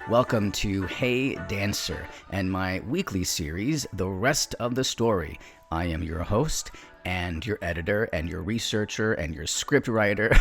Welcome to Hey Dancer and my weekly series, The Rest of the Story. I am your host and your editor and your researcher and your script writer,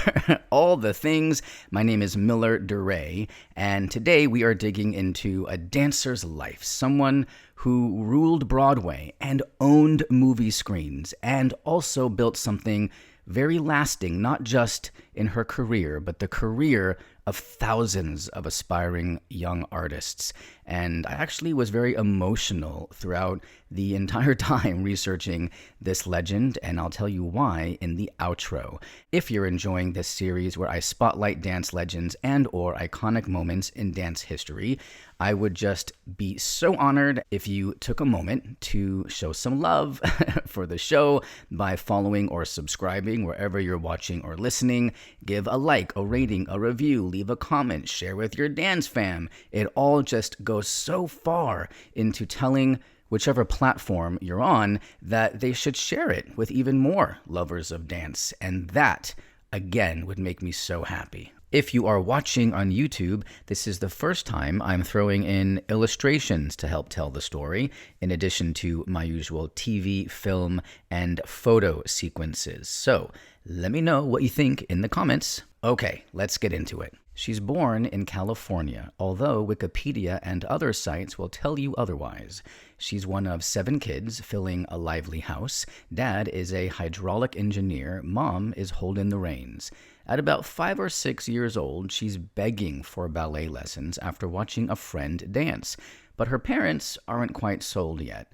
all the things. My name is Miller Daurey, and today we are digging into a dancer's life, someone who ruled Broadway and owned movie screens and also built something very lasting, not just in her career, but the career of thousands of aspiring young artists. And I actually was very emotional throughout the entire time researching this legend, and I'll tell you why in the outro. If you're enjoying this series where I spotlight dance legends and or iconic moments in dance history, I would just be so honored if you took a moment to show some love for the show by following or subscribing wherever you're watching or listening. Give a like, a rating, a review, leave a comment, share with your dance fam. It all just goes so far into telling whichever platform you're on that they should share it with even more lovers of dance. And that, again, would make me so happy. If you are watching on YouTube, this is the first time I'm throwing in illustrations to help tell the story, in addition to my usual TV, film, and photo sequences. So let me know what you think in the comments. Okay, let's get into it. She's born in California, although Wikipedia and other sites will tell you otherwise. She's one of 7 kids, filling a lively house. Dad is a hydraulic engineer. Mom is holding the reins. At about 5 or 6 years old, she's begging for ballet lessons after watching a friend dance, but her parents aren't quite sold yet.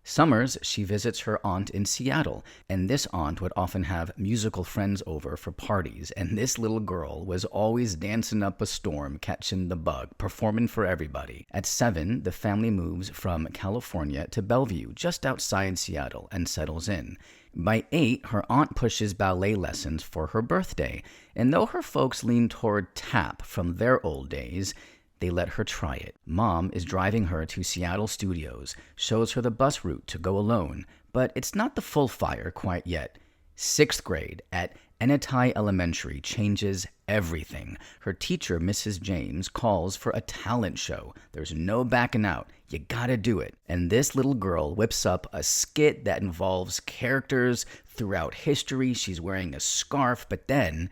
Summers, she visits her aunt in Seattle, and this aunt would often have musical friends over for parties, and this little girl was always dancing up a storm, catching the bug, performing for everybody. At 7, the family moves from California to Bellevue, just outside Seattle, and settles in. By 8, her aunt pushes ballet lessons for her birthday, and though her folks lean toward tap from their old days, they let her try it. Mom is driving her to Seattle studios, shows her the bus route to go alone, but it's not the full fire quite yet. 6th grade at Enetai Elementary changes everything. Her teacher, Mrs. James, calls for a talent show. There's no backing out. You gotta do it. And this little girl whips up a skit that involves characters throughout history. She's wearing a scarf, but then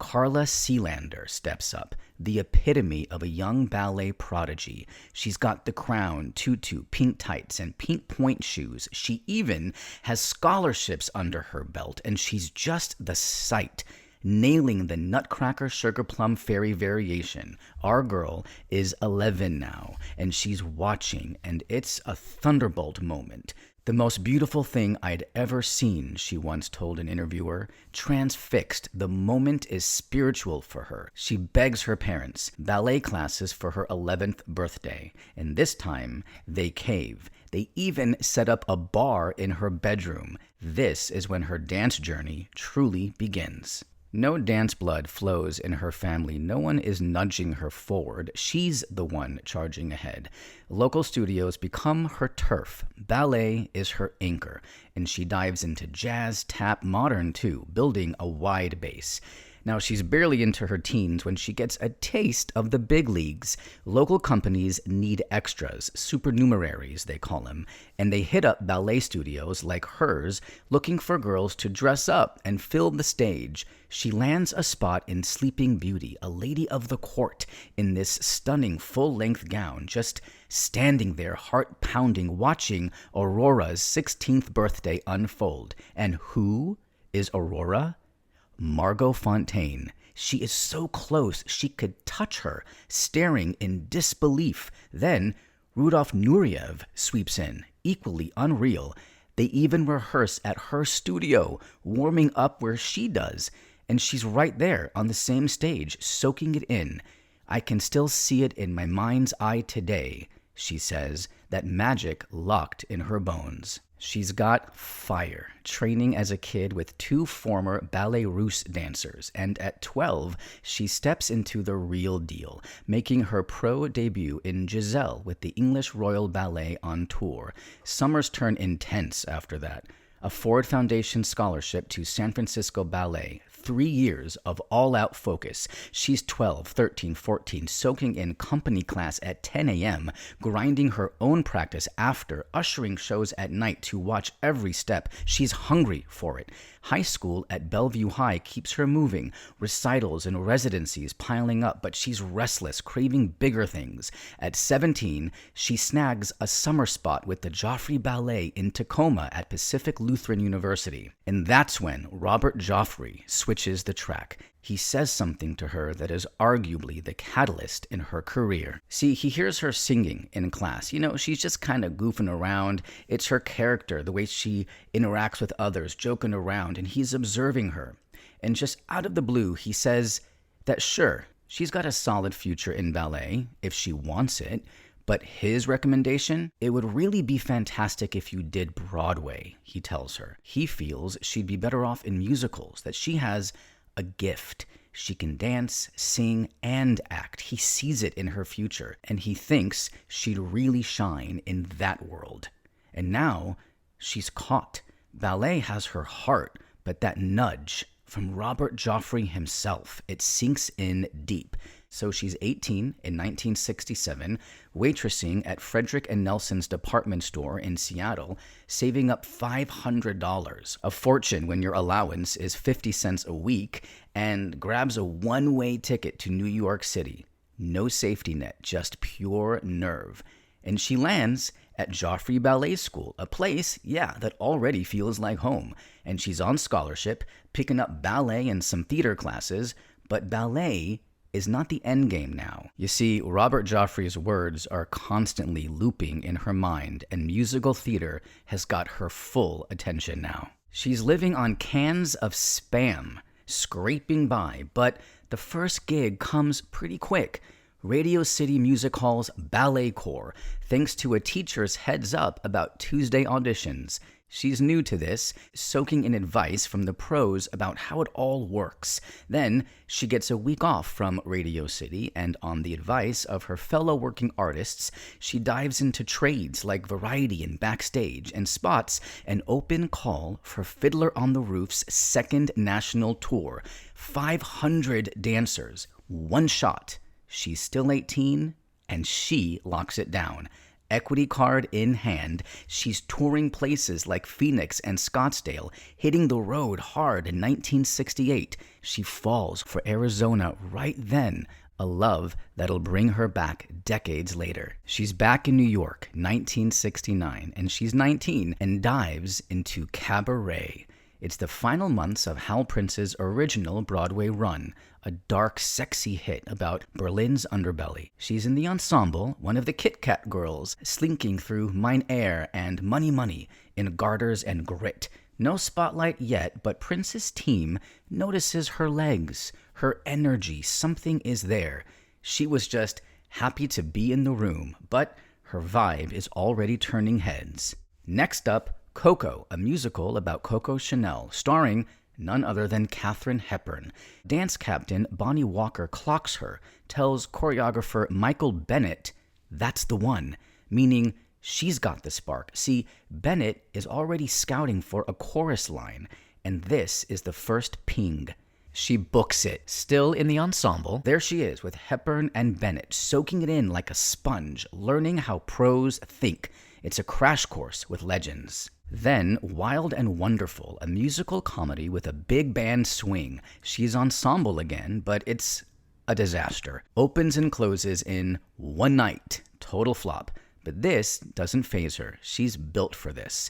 Carla Sealander steps up, the epitome of a young ballet prodigy. She's got the crown, tutu, pink tights, and pink point shoes. She even has scholarships under her belt, and she's just the sight, nailing the Nutcracker Sugar Plum Fairy variation. Our girl is 11 now, and she's watching, and it's a thunderbolt moment. The most beautiful thing I'd ever seen, she once told an interviewer. Transfixed, the moment is spiritual for her. She begs her parents, ballet classes for her 11th birthday, and this time they cave. They even set up a bar in her bedroom. This is when her dance journey truly begins. No dance blood flows in her family. No one is nudging her forward. She's the one charging ahead. Local studios become her turf. Ballet is her anchor, and she dives into jazz, tap, modern too, building a wide base. Now, she's barely into her teens when she gets a taste of the big leagues. Local companies need extras, supernumeraries they call them, and they hit up ballet studios like hers looking for girls to dress up and fill the stage. She lands a spot in Sleeping Beauty, a lady of the court, in this stunning full-length gown, just standing there, heart-pounding, watching Aurora's 16th birthday unfold. And who is Aurora? Margot Fonteyn. She is so close she could touch her, staring in disbelief. Then Rudolf Nureyev sweeps in, equally unreal. They even rehearse at her studio, warming up where she does, and she's right there on the same stage, soaking it in. I can still see it in my mind's eye today, she says, that magic locked in her bones. She's got fire, training as a kid with 2 former Ballet Russe dancers, and at 12, she steps into the real deal, making her pro debut in Giselle with the English Royal Ballet on tour. Summers turn intense after that. A Ford Foundation scholarship to San Francisco Ballet, 3 years of all-out focus. She's 12, 13, 14, soaking in company class at 10 a.m., grinding her own practice after, ushering shows at night to watch every step. She's hungry for it. High school at Bellevue High keeps her moving, recitals and residencies piling up, but she's restless, craving bigger things. At 17, she snags a summer spot with the Joffrey Ballet in Tacoma at Pacific Lutheran University. And that's when Robert Joffrey switches the track. He says something to her that is arguably the catalyst in her career. See, he hears her singing in class. She's just kind of goofing around. It's her character, the way she interacts with others, joking around, and he's observing her. And just out of the blue, he says that sure, she's got a solid future in ballet if she wants it, but his recommendation, it would really be fantastic if you did Broadway, he tells her. He feels she'd be better off in musicals, that she has a gift. She can dance, sing, and act. He sees it in her future, and he thinks she'd really shine in that world. And now, she's caught. Ballet has her heart, but that nudge from Robert Joffrey himself, it sinks in deep. So she's 18 in 1967, waitressing at Frederick & Nelson's department store in Seattle, saving up $500, a fortune when your allowance is 50 cents a week, and grabs a one-way ticket to New York City. No safety net, just pure nerve. And she lands at Joffrey Ballet School, a place, that already feels like home. And she's on scholarship, picking up ballet and some theater classes, but ballet is not the endgame now. You see, Robert Joffrey's words are constantly looping in her mind, and musical theater has got her full attention now. She's living on cans of Spam, scraping by, but the first gig comes pretty quick. Radio City Music Hall's Ballet Corps, thanks to a teacher's heads up about Tuesday auditions. She's new to this, soaking in advice from the pros about how it all works. Then, she gets a week off from Radio City, and on the advice of her fellow working artists, she dives into trades like variety and backstage, and spots an open call for Fiddler on the Roof's second national tour. 500 dancers, one shot. She's still 18, and she locks it down. Equity card in hand, she's touring places like Phoenix and Scottsdale, hitting the road hard in 1968. She falls for Arizona right then, a love that'll bring her back decades later. She's back in New York, 1969, and she's 19 and dives into cabaret. It's the final months of Hal Prince's original Broadway run, a dark, sexy hit about Berlin's underbelly. She's in the ensemble, one of the Kit Kat girls, slinking through Mein Air and Money Money in garters and grit. No spotlight yet, but Prince's team notices her legs, her energy, something is there. She was just happy to be in the room, but her vibe is already turning heads. Next up, Coco, a musical about Coco Chanel, starring none other than Katharine Hepburn. Dance captain Bonnie Walker clocks her, tells choreographer Michael Bennett, "That's the one," meaning she's got the spark. See, Bennett is already scouting for a chorus line, and this is the first ping. She books it. Still in the ensemble, there she is with Hepburn and Bennett, soaking it in like a sponge, learning how pros think. It's a crash course with legends. Then, Wild and Wonderful, a musical comedy with a big band swing. She's ensemble again, but it's a disaster. Opens and closes in one night. Total flop. But this doesn't faze her. She's built for this.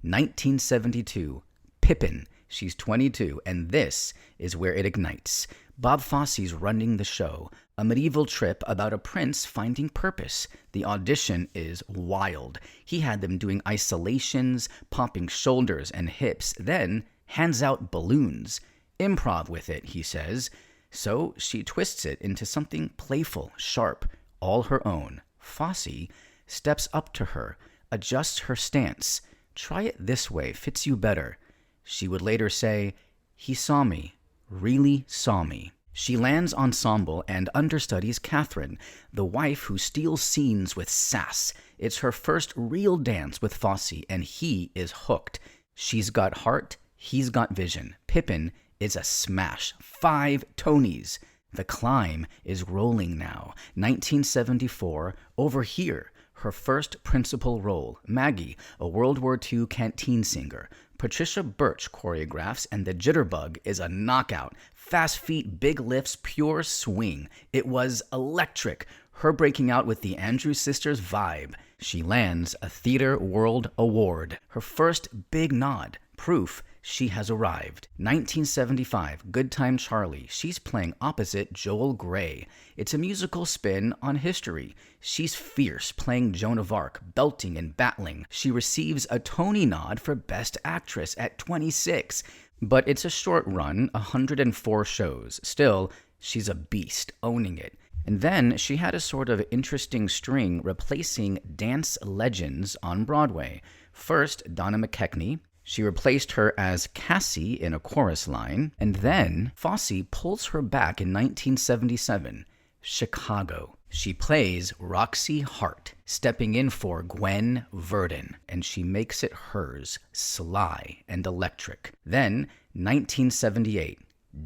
1972, Pippin. She's 22, and this is where it ignites. Bob Fosse's running the show. A medieval trip about a prince finding purpose. The audition is wild. He had them doing isolations, popping shoulders and hips, then hands out balloons. Improv with it, he says. So she twists it into something playful, sharp, all her own. Fosse steps up to her, adjusts her stance. Try it this way, fits you better. She would later say, "He saw me, really saw me." She lands ensemble and understudies Katharine, the wife who steals scenes with sass. It's her first real dance with Fosse, and he is hooked. She's got heart, he's got vision. Pippin is a smash. 5 Tonys. The climb is rolling now. 1974, Over Here, her first principal role. Maggie, a World War II canteen singer. Patricia Birch choreographs, and the jitterbug is a knockout. Fast feet, big lifts, pure swing. It was electric. Her breaking out with the Andrews Sisters vibe. She lands a Theatre World Award. Her first big nod. Proof she has arrived. 1975, Good Time Charlie. She's playing opposite Joel Grey. It's a musical spin on history. She's fierce, playing Joan of Arc, belting and battling. She receives a Tony nod for Best Actress at 26. But it's a short run, 104 shows. Still, she's a beast, owning it. And then she had a sort of interesting string replacing dance legends on Broadway. First, Donna McKechnie. She replaced her as Cassie in a chorus line. And then Fosse pulls her back in 1977. Chicago. She plays Roxy Hart, stepping in for Gwen Verdon, and she makes it hers, sly and electric. Then, 1978,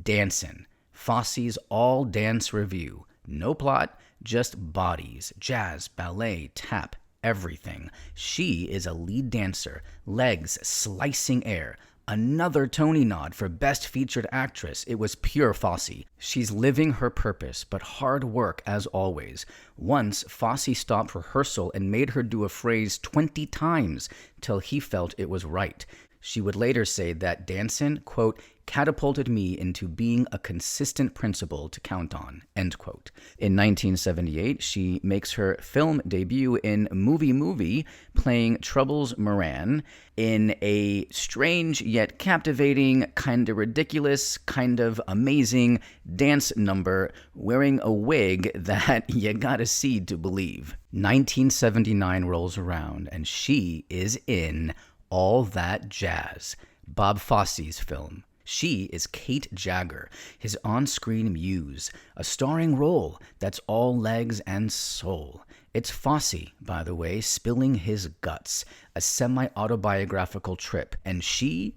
Dancin', Fosse's all-dance review. No plot, just bodies, jazz, ballet, tap, everything. She is a lead dancer, legs slicing air. Another Tony nod for Best Featured Actress. It was pure Fosse. She's living her purpose, but hard work as always. Once, Fosse stopped rehearsal and made her do a phrase 20 times till he felt it was right. She would later say that dancing, quote, catapulted me into being a consistent principal to count on, end quote. In 1978, she makes her film debut in Movie, playing Troubles Moran in a strange yet captivating, kind of ridiculous, kind of amazing dance number, wearing a wig that you gotta see to believe. 1979 rolls around, and she is in All That Jazz, Bob Fosse's film. She is Kate Jagger, his on-screen muse, a starring role that's all legs and soul. It's Fosse, by the way, spilling his guts, a semi-autobiographical trip, and she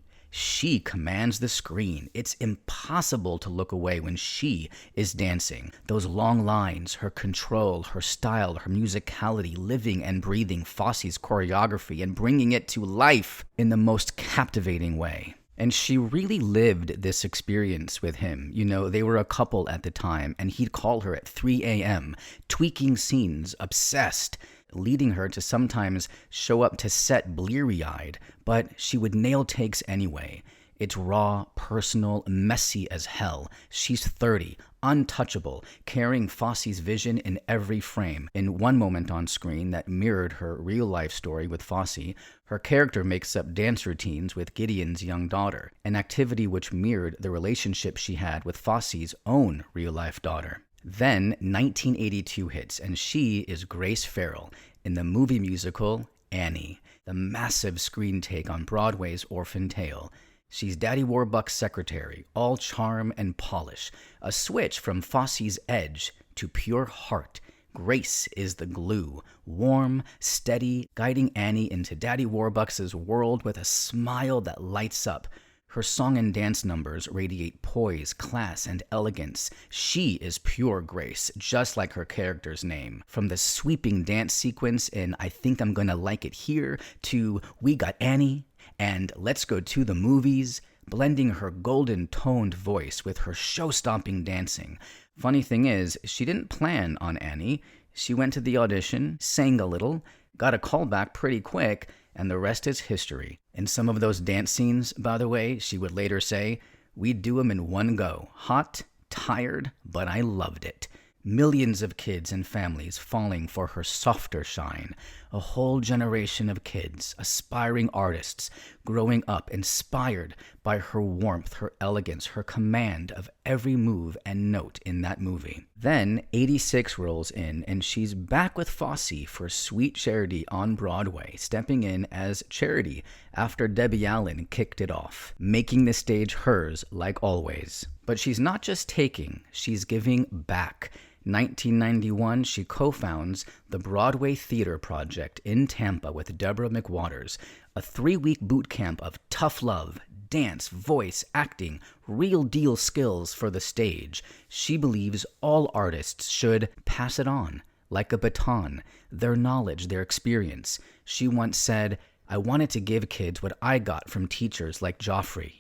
commands the screen. It's impossible to look away when she is dancing. Those long lines, her control, her style, her musicality, living and breathing Fosse's choreography and bringing it to life in the most captivating way. And she really lived this experience with him. You know, they were a couple at the time, and he'd call her at 3 a.m., tweaking scenes, obsessed, leading her to sometimes show up to set bleary-eyed, but she would nail takes anyway. It's raw, personal, messy as hell. She's 30, untouchable, carrying Fosse's vision in every frame. In one moment on screen that mirrored her real-life story with Fosse, her character makes up dance routines with Gideon's young daughter, an activity which mirrored the relationship she had with Fosse's own real-life daughter. Then 1982 hits, and she is Grace Farrell in the movie musical Annie, the massive screen take on Broadway's Orphan Tale. She's Daddy Warbucks' secretary, all charm and polish, a switch from Fosse's edge to pure heart. Grace is the glue, warm, steady, guiding Annie into Daddy Warbucks' world with a smile that lights up. Her song and dance numbers radiate poise, class, and elegance. She is pure Grace, just like her character's name. From the sweeping dance sequence in I Think I'm Gonna Like It Here to We Got Annie and Let's Go to the Movies, blending her golden-toned voice with her show-stopping dancing. Funny thing is, she didn't plan on Annie. She went to the audition, sang a little, got a call back pretty quick, and the rest is history. In some of those dance scenes, by the way, she would later say, we'd do them in one go. Hot, tired, but I loved it. Millions of kids and families falling for her softer shine. A whole generation of kids, aspiring artists, growing up inspired by her warmth, her elegance, her command of every move and note in that movie. Then 86 rolls in, and she's back with Fosse for Sweet Charity on Broadway, stepping in as Charity after Debbie Allen kicked it off, making the stage hers like always. But she's not just taking, she's giving back. 1991, she co-founds the Broadway Theater Project in Tampa with Deborah McWaters, a 3-week boot camp of tough love, dance, voice, acting, real deal skills for the stage. She believes all artists should pass it on, like a baton, their knowledge, their experience. She once said, I wanted to give kids what I got from teachers like Joffrey,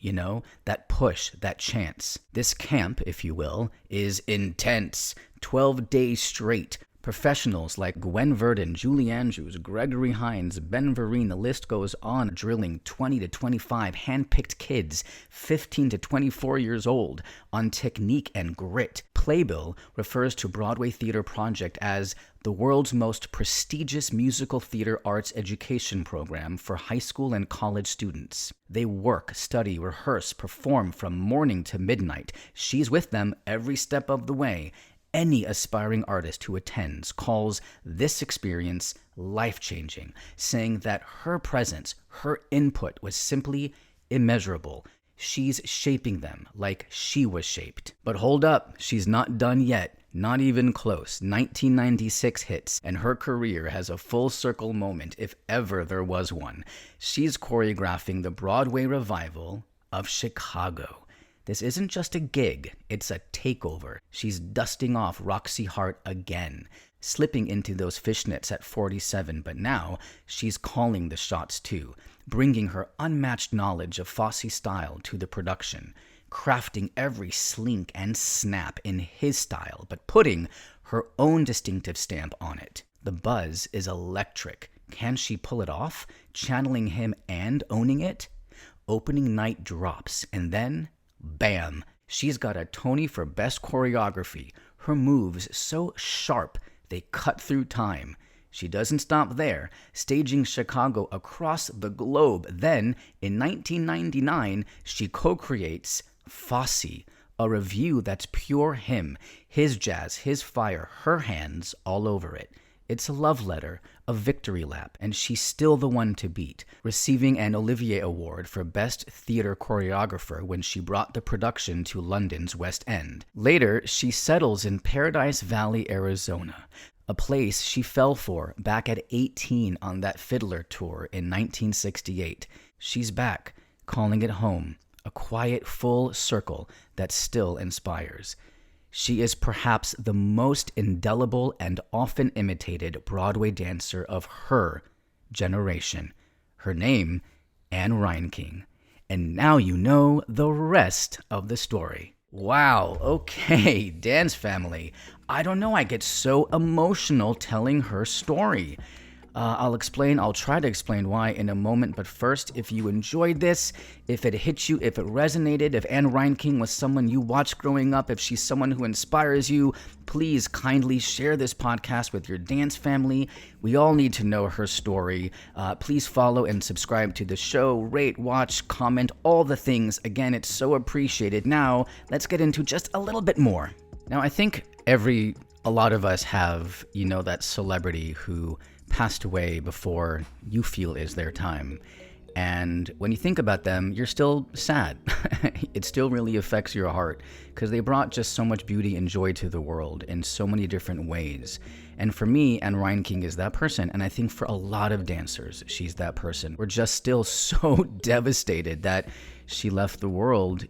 that push, that chance. This camp, if you will, is intense. 12 days straight. Professionals like Gwen Verdon, Julie Andrews, Gregory Hines, Ben Vereen, the list goes on, drilling 20 to 25 hand-picked kids, 15 to 24 years old, on technique and grit. Playbill refers to Broadway Theater Project as the world's most prestigious musical theater arts education program for high school and college students. They work, study, rehearse, perform from morning to midnight. She's with them every step of the way. Any aspiring artist who attends calls this experience life-changing, saying that her presence, her input was simply immeasurable. She's shaping them like she was shaped. But hold up, she's not done yet. Not even close. 1996 hits, and her career has a full circle moment, if ever there was one. She's choreographing the Broadway revival of Chicago. This isn't just a gig, it's a takeover. She's dusting off Roxy Hart again, slipping into those fishnets at 47, but now she's calling the shots too, bringing her unmatched knowledge of Fosse style to the production, crafting every slink and snap in his style, but putting her own distinctive stamp on it. The buzz is electric. Can she pull it off? Channeling him and owning it? Opening night drops, and then bam! She's got a Tony for Best Choreography. Her moves so sharp, they cut through time. She doesn't stop there, staging Chicago across the globe. Then, in 1999, she co-creates Fosse, a revue that's pure him, his jazz, his fire, her hands all over it. It's a love letter, a victory lap, and she's still the one to beat, receiving an Olivier Award for Best Theater Choreographer when she brought the production to London's West End. Later, she settles in Paradise Valley, Arizona, a place she fell for back at 18 on that Fiddler tour in 1968. She's back, calling it home, a quiet full circle that still inspires. She is perhaps the most indelible and often imitated Broadway dancer of her generation. Her name, Ann Reinking. And now you know the rest of the story. Wow, okay, dance family. I don't know, I get so emotional telling her story. I'll try to explain why in a moment, but first, if you enjoyed this, if it hit you, if it resonated, if Ann Reinking was someone you watched growing up, if she's someone who inspires you, please kindly share this podcast with your dance family. We all need to know her story. Please follow and subscribe to the show, rate, watch, comment, all the things. Again, it's so appreciated. Now, let's get into just a little bit more. Now, I think a lot of us have, that celebrity who passed away before you feel is their time. And when you think about them, you're still sad. It still really affects your heart because they brought just so much beauty and joy to the world in so many different ways. And for me, Ann Reinking is that person. And I think for a lot of dancers, she's that person. We're just still so devastated that she left the world,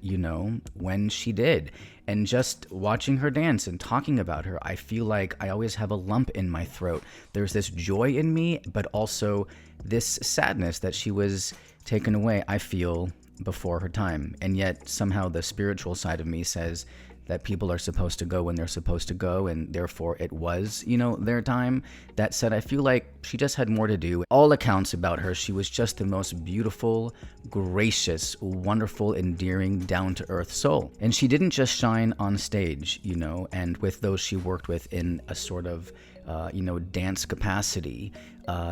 when she did. And just watching her dance and talking about her, I feel like I always have a lump in my throat. There's this joy in me, but also this sadness that she was taken away, I feel, before her time. And yet somehow the spiritual side of me says that people are supposed to go when they're supposed to go, and therefore it was, their time. That said, I feel like she just had more to do. All accounts about her, she was just the most beautiful, gracious, wonderful, endearing, down-to-earth soul. And she didn't just shine on stage, and with those she worked with in a sort of, dance capacity.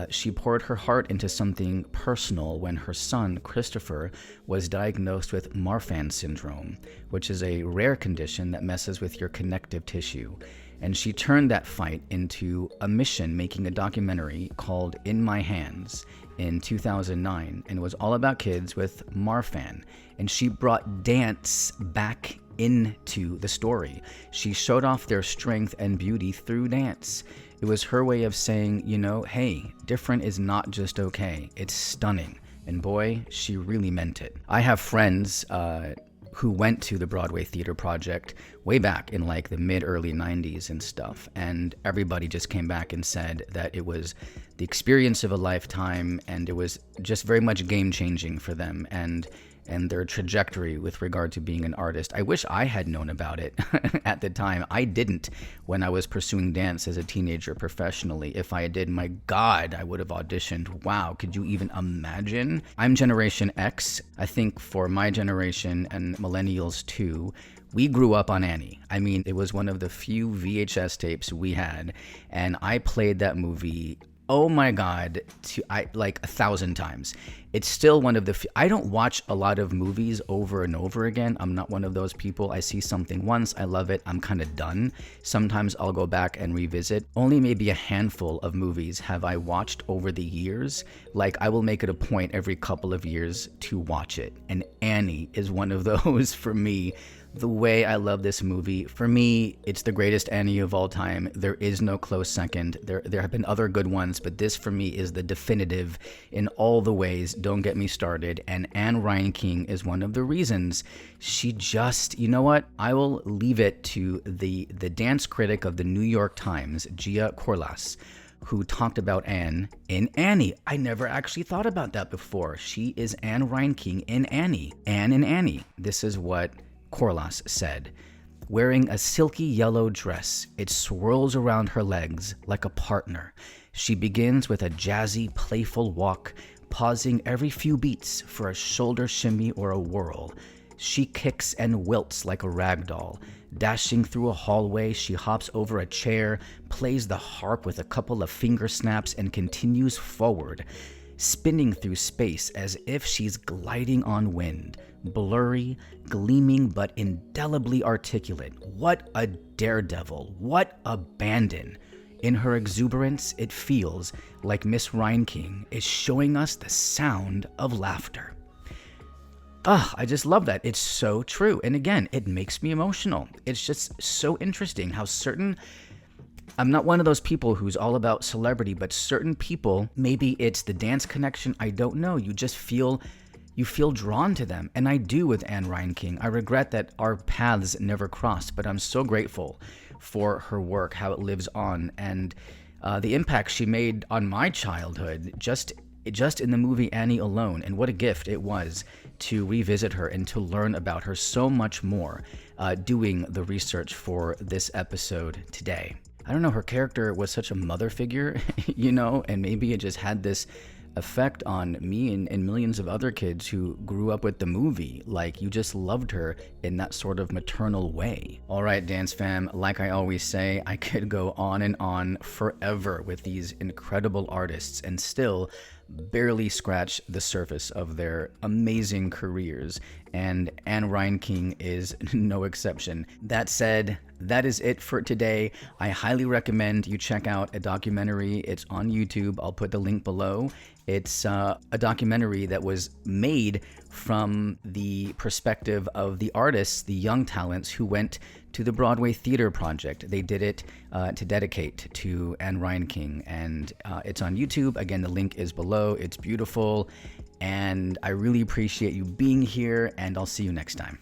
She poured her heart into something personal when her son, Christopher, was diagnosed with Marfan syndrome, which is a rare condition that messes with your connective tissue. And she turned that fight into a mission, making a documentary called In My Hands. in 2009, and it was all about kids with Marfan. And she brought dance back into the story. She showed off their strength and beauty through dance. It was her way of saying, hey, different is not just okay, it's stunning. And boy, she really meant it. I have friends who went to the Broadway Theater Project way back in like the mid-early 90s and stuff, and everybody just came back and said that it was the experience of a lifetime, and it was just very much game-changing for them and their trajectory with regard to being an artist. I wish I had known about it at the time. I didn't when I was pursuing dance as a teenager professionally. If I did, my God, I would have auditioned. Wow, could you even imagine? I'm Generation X. I think for my generation and millennials too, we grew up on Annie. I mean, it was one of the few VHS tapes we had, and I played that movie, oh my God, like 1,000 times. It's still one of the I don't watch a lot of movies over and over again. I'm not one of those people. I see something once, I love it, I'm kind of done. Sometimes I'll go back and revisit. Only maybe a handful of movies have I watched over the years. Like, I will make it a point every couple of years to watch it. And Annie is one of those for me. The way I love this movie, for me, it's the greatest Annie of all time. There is no close second. There have been other good ones, but this for me is the definitive in all the ways. Don't get me started. And Anne Reinking is one of the reasons. She just, you know what? I will leave it to the dance critic of the New York Times, Gia Corlas, who talked about Anne in Annie. I never actually thought about that before. She is Anne Reinking in Annie. Anne in Annie. This is what Corlas said. Wearing a silky yellow dress, it swirls around her legs like a partner. She begins with a jazzy, playful walk, pausing every few beats for a shoulder shimmy or a whirl. She kicks and wilts like a rag doll. Dashing through a hallway, she hops over a chair, plays the harp with a couple of finger snaps, and continues forward, spinning through space as if she's gliding on wind. Blurry, gleaming, but indelibly articulate. What a daredevil. What abandon. In her exuberance, it feels like Miss Reinking is showing us the sound of laughter. I just love that. It's so true. And again, it makes me emotional. It's just so interesting how I'm not one of those people who's all about celebrity, but certain people, maybe it's the dance connection, I don't know. You feel drawn to them. And I do with Anne Reinking. I regret that our paths never crossed, but I'm so grateful for her work, how it lives on, and the impact she made on my childhood, just in the movie Annie alone. And what a gift it was to revisit her and to learn about her so much more doing the research for this episode today. I don't know, her character was such a mother figure, and maybe it just had this effect on me and millions of other kids who grew up with the movie. Like, you just loved her in that sort of maternal way. All right, Dance Fam, like I always say, I could go on and on forever with these incredible artists and still barely scratch the surface of their amazing careers, and Anne Reinking is no exception. That said, that is it for today. I highly recommend you check out a documentary. It's on YouTube. I'll put the link below. It's a documentary that was made from the perspective of the artists, the young talents who went to the Broadway Theater Project. They did it to dedicate to Anne Reinking, and it's on YouTube. Again, the link is below. It's beautiful, and I really appreciate you being here, and I'll see you next time.